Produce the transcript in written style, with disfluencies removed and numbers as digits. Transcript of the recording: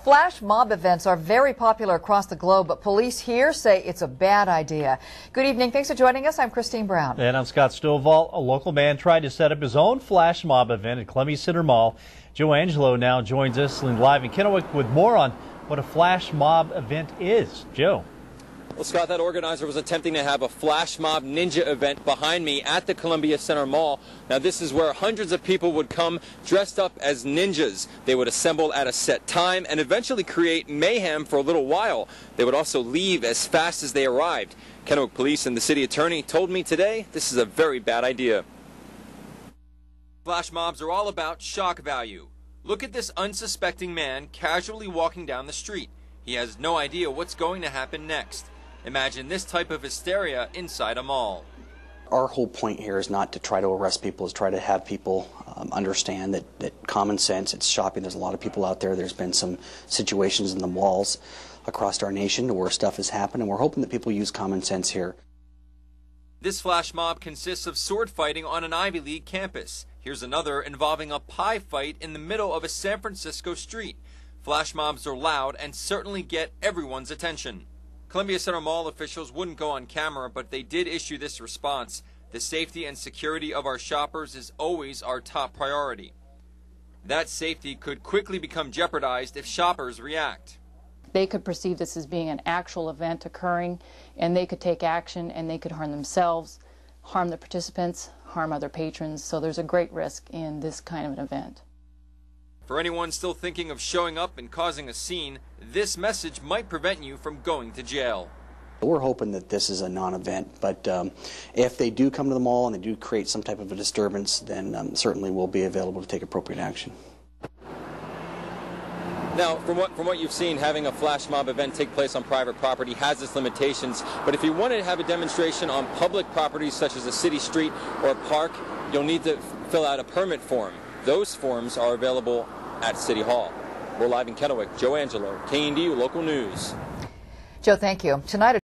Flash mob events are very popular across the globe, but police here say it's a bad idea. Good evening. Thanks for joining us. I'm Christine Brown. And I'm Scott Stovall. A local man tried to set up his own flash mob event at Columbia Center Mall. Joe Angelo now joins us live in Kennewick with more on what a flash mob event is. Joe. Well, Scott, that organizer was attempting to have a flash mob ninja event behind me at the Columbia Center Mall. Now, this is where hundreds of people would come dressed up as ninjas. They would assemble at a set time and eventually create mayhem for a little while. They would also leave as fast as they arrived. Kennewick Police and the city attorney told me today this is a very bad idea. Flash mobs are all about shock value. Look at this unsuspecting man casually walking down the street. He has no idea what's going to happen next. Imagine this type of hysteria inside a mall. Our whole point here is not to try to arrest people, is try to have people understand that common sense, it's shopping. There's a lot of people out there. There's been some situations in the malls across our nation where stuff has happened, and we're hoping that people use common sense here. This flash mob consists of sword fighting on an Ivy League campus. Here's another involving a pie fight in the middle of a San Francisco street. Flash mobs are loud and certainly get everyone's attention. Columbia Center Mall officials wouldn't go on camera, but they did issue this response. The safety and security of our shoppers is always our top priority. That safety could quickly become jeopardized if shoppers react. They could perceive this as being an actual event occurring, and they could take action, and they could harm themselves, harm the participants, harm other patrons. So there's a great risk in this kind of an event. For anyone still thinking of showing up and causing a scene, this message might prevent you from going to jail. We're hoping that this is a non-event, but if they do come to the mall and they do create some type of a disturbance, then certainly we'll be available to take appropriate action. Now, from what you've seen, having a flash mob event take place on private property has its limitations, but if you want to have a demonstration on public properties such as a city street or a park, you'll need to fill out a permit form. Those forms are available at City Hall. We're live in Kennewick. Joe Angelo, KNDU Local News. Joe, thank you. Tonight.